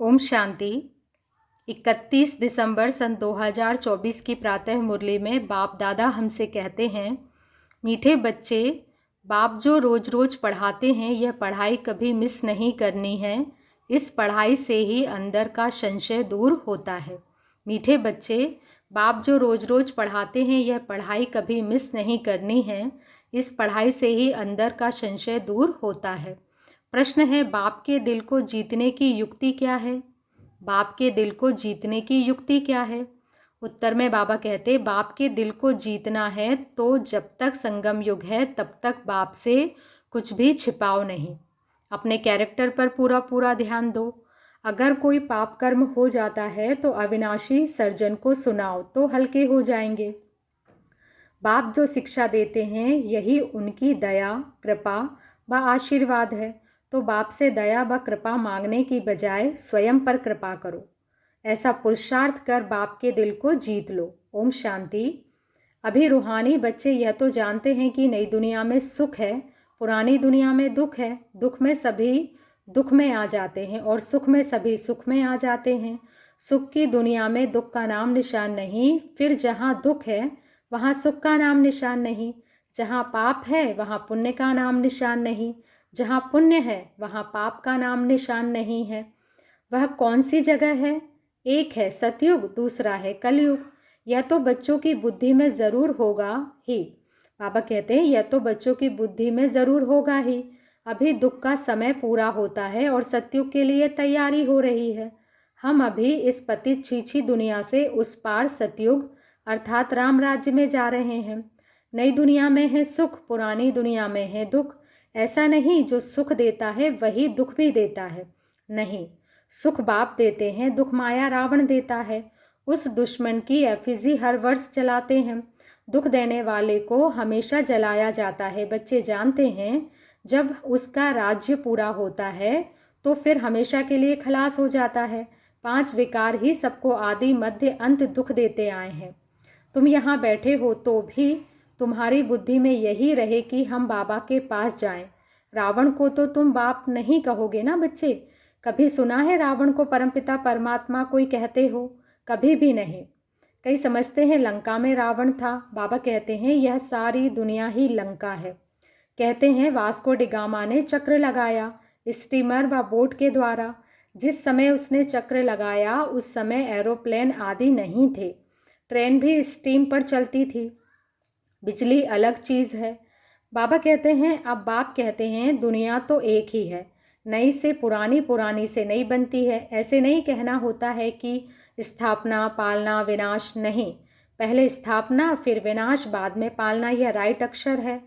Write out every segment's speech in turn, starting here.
ओम शांति। 31 दिसंबर सन 2024 की प्रातः मुरली में बाप दादा हमसे कहते हैं, मीठे बच्चे, बाप जो रोज़ रोज़ पढ़ाते हैं यह पढ़ाई कभी मिस नहीं करनी है। इस पढ़ाई से ही अंदर का संशय दूर होता है। मीठे बच्चे, बाप जो रोज़ रोज़ पढ़ाते हैं यह पढ़ाई कभी मिस नहीं करनी है। इस पढ़ाई से ही अंदर का संशय दूर होता है। प्रश्न है, बाप के दिल को जीतने की युक्ति क्या है? बाप के दिल को जीतने की युक्ति क्या है? उत्तर में बाबा कहते, बाप के दिल को जीतना है तो जब तक संगम युग है तब तक बाप से कुछ भी छिपाओ नहीं। अपने कैरेक्टर पर पूरा पूरा ध्यान दो। अगर कोई पाप कर्म हो जाता है तो अविनाशी सर्जन को सुनाओ तो हल्के हो जाएंगे। बाप जो शिक्षा देते हैं यही उनकी दया, कृपा व आशीर्वाद है। तो बाप से दया व कृपा मांगने की बजाय स्वयं पर कृपा करो। ऐसा पुरुषार्थ कर बाप के दिल को जीत लो। ओम शांति। अभी रूहानी बच्चे यह तो जानते हैं कि नई दुनिया में सुख है, पुरानी दुनिया में दुख है। दुख में सभी दुख में आ जाते हैं और सुख में सभी सुख में आ जाते हैं। सुख की दुनिया में दुख का नाम निशान नहीं, फिर जहाँ दुख है वहाँ सुख का नाम निशान नहीं। जहाँ पाप है वहाँ पुण्य का नाम निशान नहीं। जहाँ पुण्य है वहाँ पाप का नाम निशान नहीं है। वह कौन सी जगह है? एक है सतयुग, दूसरा है कलयुग। यह तो बच्चों की बुद्धि में ज़रूर होगा ही। बाबा कहते हैं यह तो बच्चों की बुद्धि में ज़रूर होगा ही। अभी दुख का समय पूरा होता है और सतयुग के लिए तैयारी हो रही है। हम अभी इस पतित छीछी दुनिया से उस पार सतयुग अर्थात राम राज्य में जा रहे हैं। नई दुनिया में है सुख, पुरानी दुनिया में है दुख। ऐसा नहीं जो सुख देता है वही दुख भी देता है, नहीं। सुख बाप देते हैं, दुख माया रावण देता है। उस दुश्मन की एफिजी हर वर्ष जलाते हैं। दुख देने वाले को हमेशा जलाया जाता है। बच्चे जानते हैं जब उसका राज्य पूरा होता है तो फिर हमेशा के लिए खलास हो जाता है। 5 विकार ही सबको आदि मध्य अंत दुख देते आए हैं। तुम यहाँ बैठे हो तो भी तुम्हारी बुद्धि में यही रहे कि हम बाबा के पास जाएं। रावण को तो तुम बाप नहीं कहोगे ना बच्चे। कभी सुना है रावण को परमपिता परमात्मा कोई कहते हो? कभी भी नहीं। कई समझते हैं लंका में रावण था। बाबा कहते हैं यह सारी दुनिया ही लंका है। कहते हैं वास्को डिगामा ने चक्र लगाया स्टीमर व बोट के द्वारा। जिस समय उसने चक्र लगाया उस समय एरोप्लेन आदि नहीं थे। ट्रेन भी स्टीम पर चलती थी। बिजली अलग चीज़ है। बाबा कहते हैं, अब बाप कहते हैं दुनिया तो एक ही है, नई से पुरानी, पुरानी से नई बनती है। ऐसे नहीं कहना होता है कि स्थापना, पालना, विनाश, नहीं। पहले स्थापना फिर विनाश, बाद में पालना, यह राइट अक्षर है।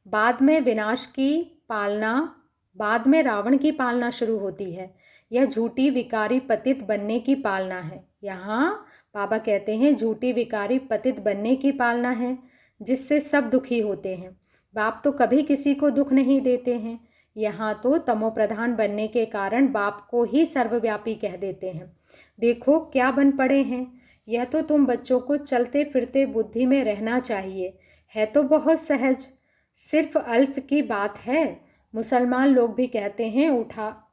बाद में विनाश की पालना, बाद में रावण की पालना शुरू होती है। यह झूठी विकारी पतित बनने की पालना है। यहाँ बाबा कहते हैं झूठी विकारी पतित बनने की पालना है जिससे सब दुखी होते हैं। बाप तो कभी किसी को दुख नहीं देते हैं। यहाँ तो तमो प्रधान बनने के कारण बाप को ही सर्वव्यापी कह देते हैं। देखो क्या बन पड़े हैं। यह तो तुम बच्चों को चलते फिरते बुद्धि में रहना चाहिए। है तो बहुत सहज, सिर्फ अल्फ की बात है। मुसलमान लोग भी कहते हैं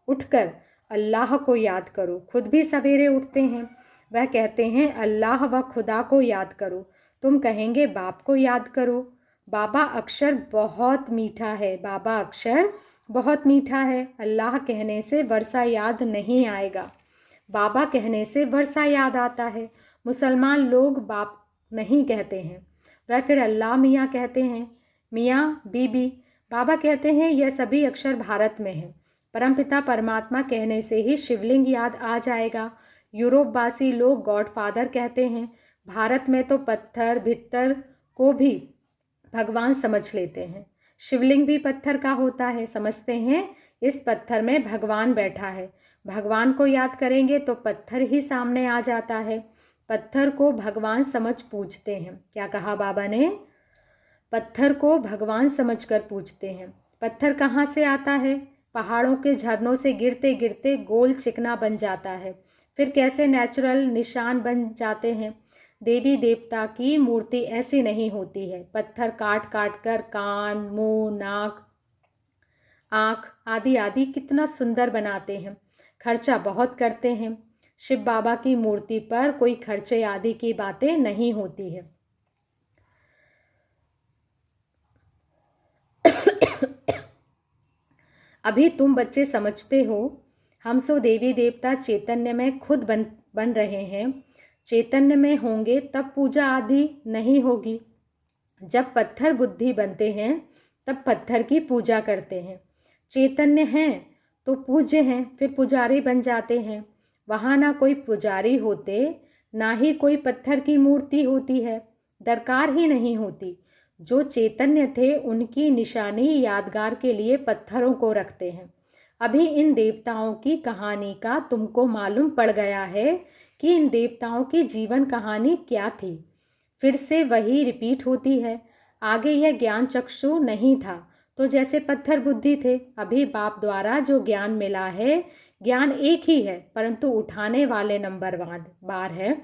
उठकर अल्लाह को याद करो। खुद भी सवेरे उठते हैं। वह कहते हैं अल्लाह व खुदा को याद करो। तुम कहेंगे बाप को याद करो। बाबा अक्षर बहुत मीठा है, बाबा अक्षर बहुत मीठा है। अल्लाह कहने से वर्षा याद नहीं आएगा, बाबा कहने से वर्षा याद आता है। मुसलमान लोग बाप नहीं कहते हैं, वह फिर अल्लाह मियाँ कहते हैं, मियाँ बीबी। बाबा कहते हैं यह सभी अक्षर भारत में हैं। परमपिता परमात्मा कहने से ही शिवलिंग याद आ जाएगा। यूरोपवासी लोग गॉडफादर कहते हैं। भारत में तो पत्थर भित्तर को भी भगवान समझ लेते हैं। शिवलिंग भी पत्थर का होता है। समझते हैं इस पत्थर में भगवान बैठा है। भगवान को याद करेंगे तो पत्थर ही सामने आ जाता है। पत्थर को भगवान समझ पूजते हैं। क्या कहा बाबा ने? पत्थर को भगवान समझकर पूजते हैं। पत्थर कहाँ से आता है? पहाड़ों के झरनों से गिरते गिरते गोल चिकना बन जाता है। फिर कैसे नेचुरल निशान बन जाते हैं। देवी देवता की मूर्ति ऐसी नहीं होती है। पत्थर काट काट कर कान, मुंह, नाक, आँख आदि आदि कितना सुंदर बनाते हैं। खर्चा बहुत करते हैं। शिव बाबा की मूर्ति पर कोई खर्चे आदि की बातें नहीं होती है। अभी तुम बच्चे समझते हो, हम सो देवी देवता चैतन्य में खुद बन रहे हैं। चैतन्य में होंगे तब पूजा आदि नहीं होगी। जब पत्थर बुद्धि बनते हैं तब पत्थर की पूजा करते हैं। चैतन्य हैं तो पूज्य हैं, फिर पुजारी बन जाते हैं। वहाँ ना कोई पुजारी होते, ना ही कोई पत्थर की मूर्ति होती है, दरकार ही नहीं होती। जो चैतन्य थे उनकी निशानी यादगार के लिए पत्थरों को रखते हैं। अभी इन देवताओं की कहानी का तुमको मालूम पड़ गया है कि इन देवताओं की जीवन कहानी क्या थी। फिर से वही रिपीट होती है। आगे यह ज्ञान चक्षु नहीं था तो जैसे पत्थर बुद्धि थे। अभी बाप द्वारा जो ज्ञान मिला है, ज्ञान एक ही है परंतु उठाने वाले नंबर बार है।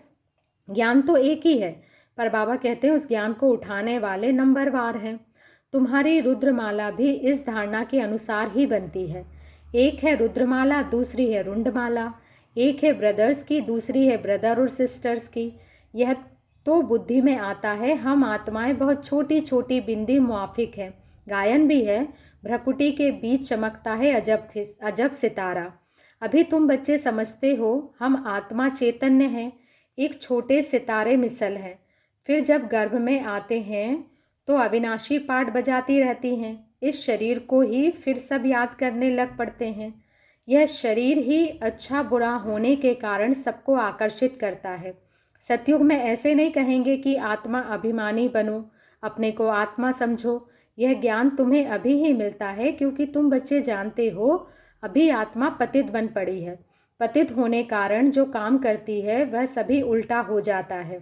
ज्ञान तो एक ही है पर बाबा कहते हैं उस ज्ञान को उठाने वाले नंबरवार हैं। तुम्हारी रुद्रमाला भी इस धारणा के अनुसार ही बनती है। एक है रुद्रमाला, दूसरी है रुंडमाला। एक है ब्रदर्स की, दूसरी है ब्रदर और सिस्टर्स की। यह तो बुद्धि में आता है। हम आत्माएं बहुत छोटी छोटी बिंदी मुआफिक हैं। गायन भी है, भ्रकुटी के बीच चमकता है अजब सितारा। अभी तुम बच्चे समझते हो, हम आत्मा चैतन्य हैं, एक छोटे सितारे मिसल हैं। फिर जब गर्भ में आते हैं तो अविनाशी पाठ बजाती रहती हैं। इस शरीर को ही फिर सब याद करने लग पड़ते हैं। यह शरीर ही अच्छा बुरा होने के कारण सबको आकर्षित करता है। सतयुग में ऐसे नहीं कहेंगे कि आत्मा अभिमानी बनो, अपने को आत्मा समझो। यह ज्ञान तुम्हें अभी ही मिलता है क्योंकि तुम बच्चे जानते हो अभी आत्मा पतित बन पड़ी है। पतित होने कारण जो काम करती है वह सभी उल्टा हो जाता है।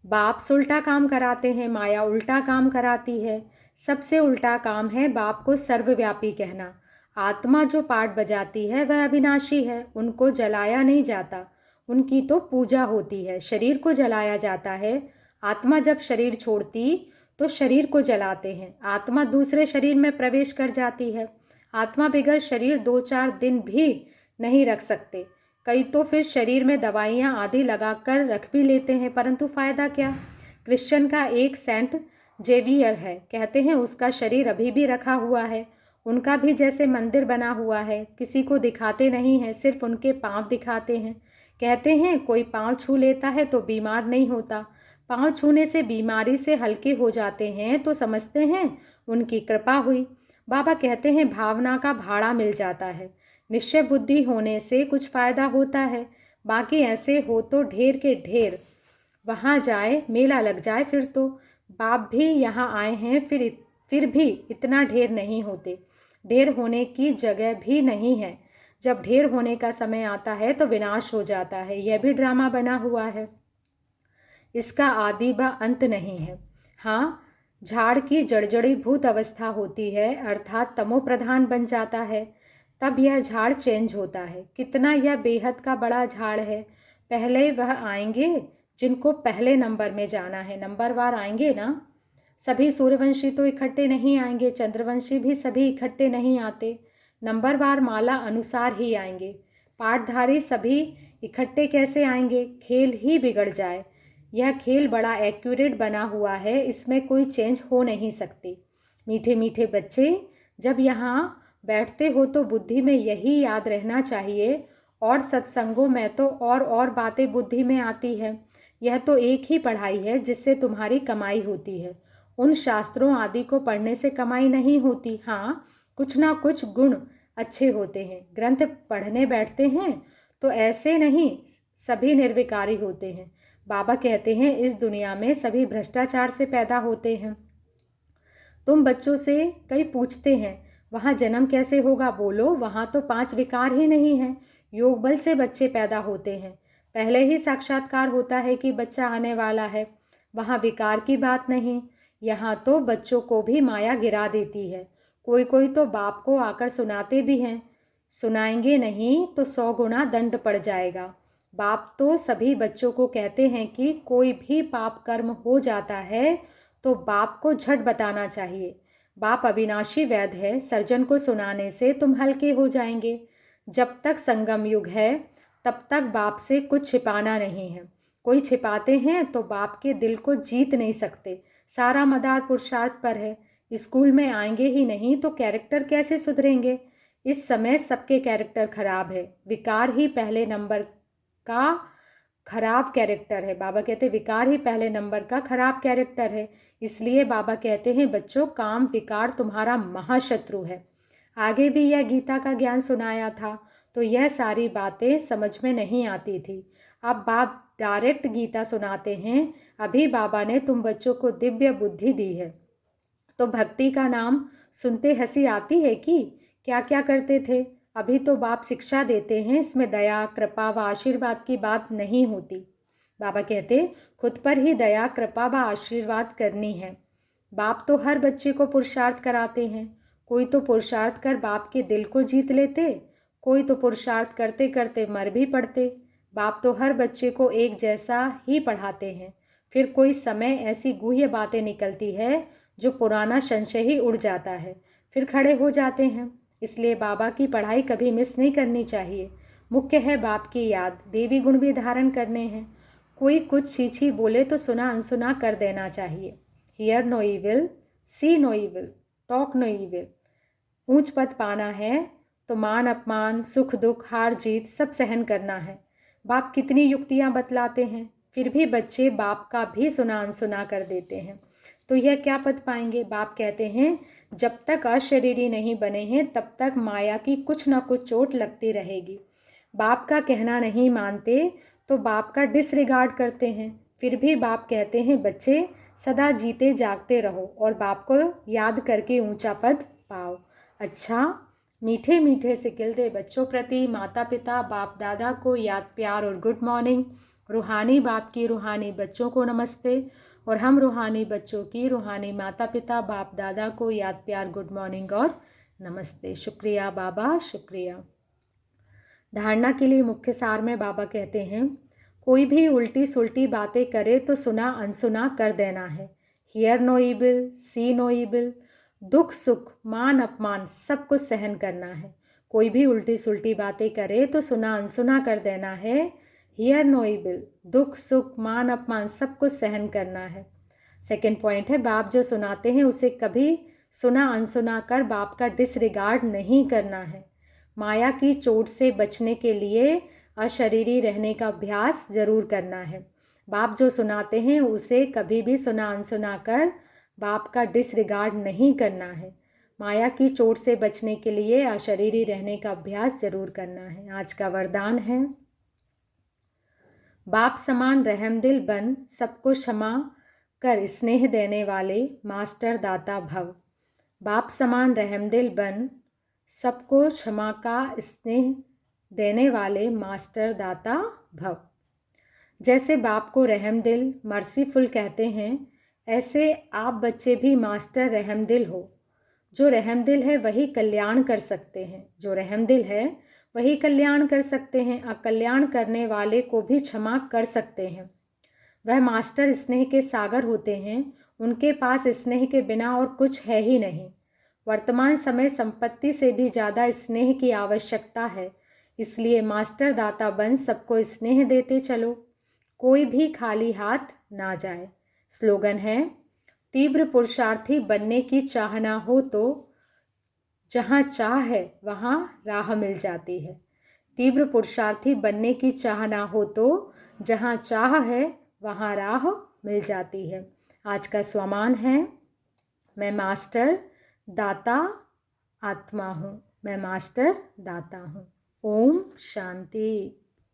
बाप से उल्टा काम कराते हैं, माया उल्टा काम कराती है। सबसे उल्टा काम है बाप को सर्वव्यापी कहना। आत्मा जो पाठ बजाती है वह अविनाशी है, उनको जलाया नहीं जाता, उनकी तो पूजा होती है। शरीर को जलाया जाता है। आत्मा जब शरीर छोड़ती तो शरीर को जलाते हैं। आत्मा दूसरे शरीर में प्रवेश कर जाती है। आत्मा बगैर शरीर 2-4 दिन भी नहीं रख सकते। कई तो फिर शरीर में दवाइयाँ आदि लगाकर रख भी लेते हैं, परंतु फ़ायदा क्या। क्रिश्चियन का एक सेंट जेवियर है, कहते हैं उसका शरीर अभी भी रखा हुआ है। उनका भी जैसे मंदिर बना हुआ है, किसी को दिखाते नहीं हैं, सिर्फ उनके पाँव दिखाते हैं। कहते हैं कोई पाँव छू लेता है तो बीमार नहीं होता। पाँव छूने से बीमारी से हल्के हो जाते हैं तो समझते हैं उनकी कृपा हुई। बाबा कहते हैं भावना का भाड़ा मिल जाता है। निश्चय बुद्धि होने से कुछ फ़ायदा होता है, बाकी ऐसे हो तो ढेर के ढेर वहाँ जाए, मेला लग जाए। फिर तो बाप भी यहाँ आए हैं, फिर भी इतना ढेर नहीं होते। ढेर होने की जगह भी नहीं है। जब ढेर होने का समय आता है तो विनाश हो जाता है। यह भी ड्रामा बना हुआ है, इसका आदि व अंत नहीं है। हाँ, झाड़ की जड़जड़ीभूत अवस्था होती है, अर्थात तमो प्रधान बन जाता है, तब यह झाड़ चेंज होता है। कितना यह बेहद का बड़ा झाड़ है। पहले वह आएंगे जिनको पहले नंबर में जाना है, नंबरवार आएंगे ना। सभी सूर्यवंशी तो इकट्ठे नहीं आएंगे, चंद्रवंशी भी सभी इकट्ठे नहीं आते, नंबरवार माला अनुसार ही आएंगे। पाठधारी सभी इकट्ठे कैसे आएंगे, खेल ही बिगड़ जाए। यह खेल बड़ा एक्यूरेट बना हुआ है, इसमें कोई चेंज हो नहीं सकती। मीठे मीठे बच्चे, जब यहाँ बैठते हो तो बुद्धि में यही याद रहना चाहिए, और सत्संगों में तो और बातें बुद्धि में आती है। यह तो एक ही पढ़ाई है जिससे तुम्हारी कमाई होती है। उन शास्त्रों आदि को पढ़ने से कमाई नहीं होती। हाँ, कुछ ना कुछ गुण अच्छे होते हैं। ग्रंथ पढ़ने बैठते हैं तो ऐसे नहीं सभी निर्विकारी होते हैं। बाबा कहते हैं इस दुनिया में सभी भ्रष्टाचार से पैदा होते हैं। तुम बच्चों से कई पूछते हैं वहाँ जन्म कैसे होगा, बोलो वहाँ तो 5 विकार ही नहीं हैं। योग बल से बच्चे पैदा होते हैं। पहले ही साक्षात्कार होता है कि बच्चा आने वाला है। वहाँ विकार की बात नहीं। यहाँ तो बच्चों को भी माया गिरा देती है। कोई कोई तो बाप को आकर सुनाते भी हैं, सुनाएंगे नहीं तो 100 गुना दंड पड़ जाएगा। बाप तो सभी बच्चों को कहते हैं कि कोई भी पाप कर्म हो जाता है तो बाप को झट बताना चाहिए। बाप अविनाशी वैद्य है, सर्जन को सुनाने से तुम हल्के हो जाएंगे। जब तक संगम युग है तब तक बाप से कुछ छिपाना नहीं है। कोई छिपाते हैं तो बाप के दिल को जीत नहीं सकते। सारा मदार पुरुषार्थ पर है। स्कूल में आएंगे ही नहीं तो कैरेक्टर कैसे सुधरेंगे। इस समय सबके कैरेक्टर खराब है। विकार ही पहले नंबर का खराब कैरेक्टर है। बाबा कहते हैं विकार ही पहले नंबर का खराब कैरेक्टर है। इसलिए बाबा कहते हैं बच्चों, काम विकार तुम्हारा महाशत्रु है। आगे भी यह गीता का ज्ञान सुनाया था तो यह सारी बातें समझ में नहीं आती थी। अब बाप डायरेक्ट गीता सुनाते हैं। अभी बाबा ने तुम बच्चों को दिव्य बुद्धि दी है तो भक्ति का नाम सुनते हंसी आती है कि क्या क्या करते थे। अभी तो बाप शिक्षा देते हैं, इसमें दया कृपा व आशीर्वाद की बात नहीं होती। बाबा कहते खुद पर ही दया कृपा व आशीर्वाद करनी है। बाप तो हर बच्चे को पुरुषार्थ कराते हैं। कोई तो पुरुषार्थ कर बाप के दिल को जीत लेते, कोई तो पुरुषार्थ करते करते मर भी पड़ते। बाप तो हर बच्चे को एक जैसा ही पढ़ाते हैं। फिर कोई समय ऐसी गुह्य बातें निकलती है जो पुराना संशय ही उड़ जाता है, फिर खड़े हो जाते हैं। इसलिए बाबा की पढ़ाई कभी मिस नहीं करनी चाहिए। मुख्य है बाप की याद, देवी गुण भी धारण करने हैं। कोई कुछ छीछी बोले तो सुना अनसुना कर देना चाहिए। Hear no evil, see no evil, talk no evil. ऊंच पद पाना है तो मान अपमान सुख दुख हार जीत सब सहन करना है। बाप कितनी युक्तियां बतलाते हैं, फिर भी बच्चे बाप का भी सुना अनसुना कर देते हैं। तो यह क्या पद पाएंगे। बाप कहते हैं जब तक अशरीरी नहीं बने हैं तब तक माया की कुछ ना कुछ चोट लगती रहेगी। बाप का कहना नहीं मानते तो बाप का डिसरिगार्ड करते हैं। फिर भी बाप कहते हैं बच्चे सदा जीते जागते रहो और बाप को याद करके ऊंचा पद पाओ। अच्छा, मीठे मीठे से खिलते बच्चों प्रति माता पिता बाप दादा को याद प्यार और गुड मॉर्निंग। रूहानी बाप की रूहानी बच्चों को नमस्ते और हम रूहानी बच्चों की रूहानी माता पिता बाप दादा को याद प्यार गुड मॉर्निंग और नमस्ते। शुक्रिया बाबा, शुक्रिया। धारणा के लिए मुख्य सार में बाबा कहते हैं कोई भी उल्टी सुल्टी बातें करे तो सुना अनसुना कर देना है। Hear no evil, see no evil. दुख सुख मान अपमान सब कुछ सहन करना है। कोई भी उल्टी सुल्टी बातें करे तो सुना अनसुना कर देना है। हियर नो इविल, दुख सुख मान अपमान सब कुछ सहन करना है। सेकेंड पॉइंट है बाप जो सुनाते हैं उसे कभी सुना अनसुना कर बाप का डिसरिगार्ड नहीं करना है। माया की चोट से बचने के लिए अशरीरी रहने का अभ्यास जरूर करना है। बाप जो सुनाते हैं उसे कभी भी सुना अनसुना कर बाप का डिसरिगार्ड नहीं करना है। माया की चोट से बचने के लिए अशरीरी रहने का अभ्यास जरूर करना है। आज का वरदान है बाप समान रहमदिल बन सबको क्षमा कर स्नेह देने वाले मास्टर दाता भव। बाप समान रहमदिल बन सबको क्षमा का स्नेह देने वाले मास्टर दाता भव। जैसे बाप को रहमदिल मर्सीफुल कहते हैं, ऐसे आप बच्चे भी मास्टर रहमदिल हो। जो रहमदिल है वही कल्याण कर सकते हैं। जो रहमदिल है वही कल्याण कर सकते हैं। अकल्याण करने वाले को भी क्षमा कर सकते हैं। वह मास्टर स्नेह के सागर होते हैं। उनके पास स्नेह के बिना और कुछ है ही नहीं। वर्तमान समय संपत्ति से भी ज़्यादा स्नेह की आवश्यकता है। इसलिए मास्टर दाता बन सबको स्नेह देते चलो, कोई भी खाली हाथ ना जाए। स्लोगन है तीव्र पुरुषार्थी बनने की चाहना हो तो जहाँ चाह है वहाँ राह मिल जाती है। तीव्र पुरुषार्थी बनने की चाहना हो तो जहाँ चाह है वहाँ राह मिल जाती है। आज का स्वमान है मैं मास्टर दाता आत्मा हूँ। मैं मास्टर दाता हूँ। ओम शांति।